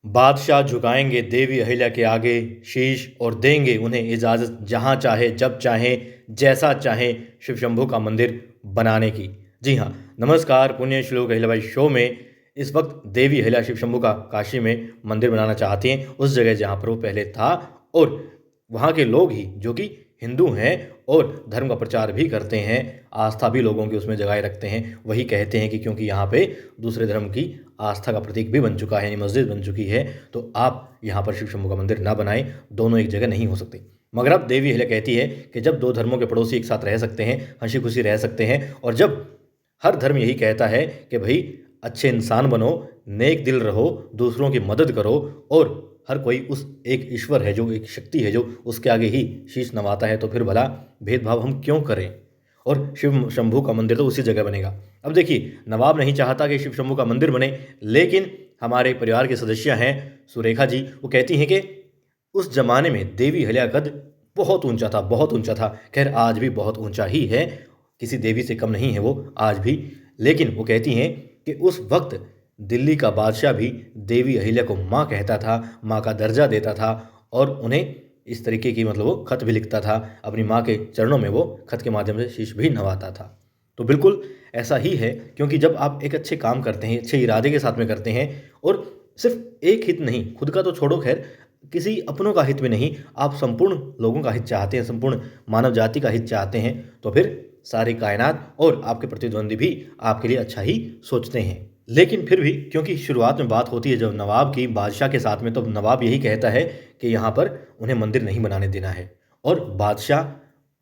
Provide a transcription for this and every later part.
बादशाह झुकाएंगे देवी अहिल्या के आगे शीश और देंगे उन्हें इजाज़त जहाँ चाहे जब चाहें जैसा चाहें शिव शंभू का मंदिर बनाने की। जी हाँ, नमस्कार। पुण्य श्लोक अहिल्याबाई शो में इस वक्त देवी अहिल्या शिव शंभू का काशी में मंदिर बनाना चाहती हैं, उस जगह जहाँ पर वो पहले था। और वहाँ के लोग ही जो कि हिंदू हैं और धर्म का प्रचार भी करते हैं, आस्था भी लोगों की उसमें जगाए रखते हैं, वही कहते हैं कि क्योंकि यहाँ पे दूसरे धर्म की आस्था का प्रतीक भी बन चुका है, यानी मस्जिद बन चुकी है, तो आप यहाँ पर शिव शंभू का मंदिर ना बनाएं, दोनों एक जगह नहीं हो सकते। मगर अब देवी अहिल्या कहती है कि जब दो धर्मों के पड़ोसी एक साथ रह सकते हैं, हंसी खुशी रह सकते हैं, और जब हर धर्म यही कहता है कि भाई अच्छे इंसान बनो, नेक दिल रहो, दूसरों की मदद करो, और हर कोई उस एक ईश्वर है, जो एक शक्ति है, जो उसके आगे ही शीश नवाता है, तो फिर भला भेदभाव हम क्यों करें। और शिव शंभू का मंदिर तो उसी जगह बनेगा। अब देखिए, नवाब नहीं चाहता कि शिव शंभू का मंदिर बने, लेकिन हमारे परिवार के सदस्य हैं सुरेखा जी, वो कहती हैं कि उस जमाने में देवी अहिल्या का कद बहुत ऊंचा था, बहुत ऊंचा था। खैर आज भी बहुत ऊंचा ही है, किसी देवी से कम नहीं है वो आज भी। लेकिन वो कहती हैं कि उस वक्त दिल्ली का बादशाह भी देवी अहिल्या को माँ कहता था, माँ का दर्जा देता था, और उन्हें इस तरीके की मतलब वो खत भी लिखता था, अपनी माँ के चरणों में वो खत के माध्यम से शीश भी नवाता था। तो बिल्कुल ऐसा ही है, क्योंकि जब आप एक अच्छे काम करते हैं, अच्छे इरादे के साथ में करते हैं, और सिर्फ एक हित नहीं, खुद का तो छोड़ो, खैर किसी अपनों का हित में नहीं, आप संपूर्ण लोगों का हित चाहते हैं, संपूर्ण मानव जाति का हित चाहते हैं, तो फिर सारी कायनात और आपके प्रतिद्वंदी भी आपके लिए अच्छा ही सोचते हैं। लेकिन फिर भी क्योंकि शुरुआत में बात होती है जब नवाब की बादशाह के साथ में, तो नवाब यही कहता है कि यहाँ पर उन्हें मंदिर नहीं बनाने देना है, और बादशाह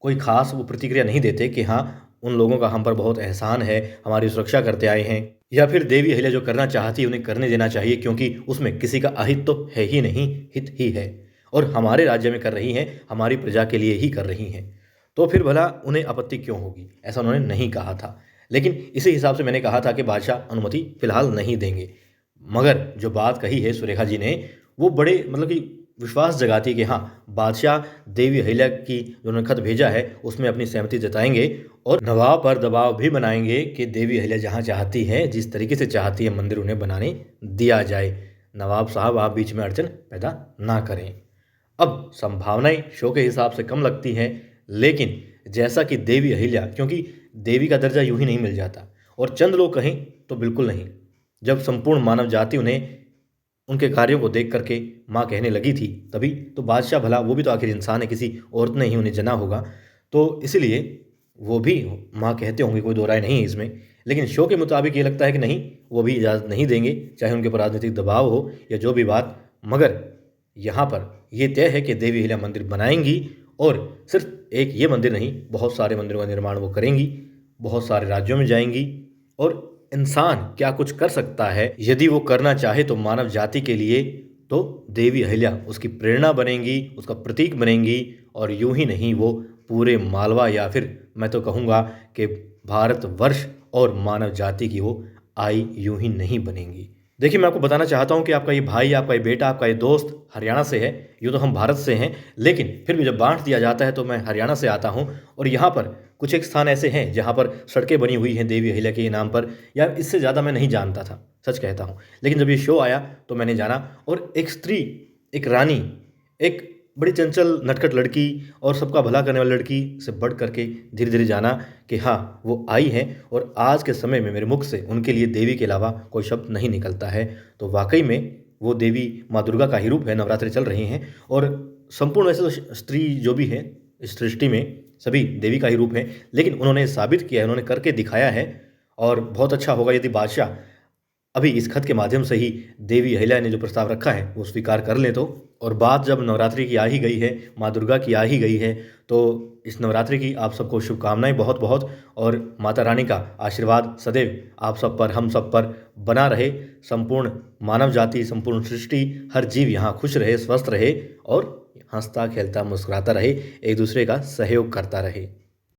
कोई खास वो प्रतिक्रिया नहीं देते कि हाँ उन लोगों का हम पर बहुत एहसान है, हमारी सुरक्षा करते आए हैं, या फिर देवी अहिल्या जो करना चाहती है उन्हें करने देना चाहिए, क्योंकि उसमें किसी का अहित तो है ही नहीं, हित ही है, और हमारे राज्य में कर रही हैं, हमारी प्रजा के लिए ही कर रही हैं, तो फिर भला उन्हें आपत्ति क्यों होगी, ऐसा उन्होंने नहीं कहा था। लेकिन इसी हिसाब से मैंने कहा था कि बादशाह अनुमति फिलहाल नहीं देंगे। मगर जो बात कही है सुरेखा जी ने, वो बड़े मतलब कि विश्वास जगाती है कि हाँ, बादशाह देवी अहिल्या की जो उन्होंने खत भेजा है उसमें अपनी सहमति जताएंगे, और नवाब पर दबाव भी बनाएंगे कि देवी अहिल्या जहाँ चाहती हैं, जिस तरीके से चाहती है, मंदिर उन्हें बनाने दिया जाए। नवाब साहब आप बीच में अड़चन पैदा ना करें। अब संभावनाएं शो के हिसाब से कम लगती हैं, लेकिन जैसा कि देवी अहिल्या, क्योंकि देवी का दर्जा यूं ही नहीं मिल जाता, और चंद लोग कहें तो बिल्कुल नहीं। जब संपूर्ण मानव जाति उन्हें उनके कार्यों को देख करके माँ कहने लगी थी, तभी तो बादशाह भला वो भी तो आखिर इंसान है, किसी औरत ने ही उन्हें जना होगा, तो इसलिए वो भी माँ कहते होंगे, कोई दो राय नहीं है इसमें। लेकिन शो के मुताबिक ये लगता है कि नहीं, वो भी इजाज़त नहीं देंगे, चाहे उनके ऊपर राजनीतिक दबाव हो या जो भी बात। मगर यहाँ पर यह तय है कि देवी अहिल्या मंदिर बनाएंगी, और सिर्फ एक ये मंदिर नहीं, बहुत सारे मंदिरों का निर्माण वो करेंगी, बहुत सारे राज्यों में जाएंगी। और इंसान क्या कुछ कर सकता है यदि वो करना चाहे, तो मानव जाति के लिए तो देवी अहिल्या उसकी प्रेरणा बनेंगी, उसका प्रतीक बनेंगी, और यूं ही नहीं, वो पूरे मालवा, या फिर मैं तो कहूँगा कि भारतवर्ष और मानव जाति की वो आई यूं ही नहीं बनेंगी। देखिए, मैं आपको बताना चाहता हूँ कि आपका ये भाई, आपका ये बेटा, आपका ये दोस्त हरियाणा से है, यूँ तो हम भारत से हैं, लेकिन फिर भी जब बांट दिया जाता है तो मैं हरियाणा से आता हूँ। और यहाँ पर कुछ एक स्थान ऐसे हैं जहाँ पर सड़कें बनी हुई हैं देवी अहिल्या के नाम पर, या इससे ज़्यादा मैं नहीं जानता था, सच कहता हूँ। लेकिन जब ये शो आया तो मैंने जाना, और एक स्त्री, एक रानी, एक बड़ी चंचल नटखट लड़की और सबका भला करने वाली लड़की से बढ़ करके धीरे धीरे जाना कि हाँ वो आई हैं, और आज के समय में मेरे मुख से उनके लिए देवी के अलावा कोई शब्द नहीं निकलता है। तो वाकई में वो देवी माँ दुर्गा का ही रूप है, नवरात्रि चल रही हैं, और संपूर्ण वैसे तो स्त्री जो भी है इस सृष्टि में सभी देवी का ही रूप है, लेकिन उन्होंने साबित किया है, उन्होंने करके दिखाया है। और बहुत अच्छा होगा यदि बादशाह अभी इस खत के माध्यम से ही देवी अहिल्या ने जो प्रस्ताव रखा है वो स्वीकार कर लें तो। और बात जब नवरात्रि की आ ही गई है, माँ दुर्गा की आ ही गई है, तो इस नवरात्रि की आप सबको शुभकामनाएं बहुत बहुत, और माता रानी का आशीर्वाद सदैव आप सब पर, हम सब पर बना रहे। संपूर्ण मानव जाति, संपूर्ण सृष्टि, हर जीव यहाँ खुश रहे, स्वस्थ रहे, और हंसता खेलता मुस्कुराता रहे, एक दूसरे का सहयोग करता रहे।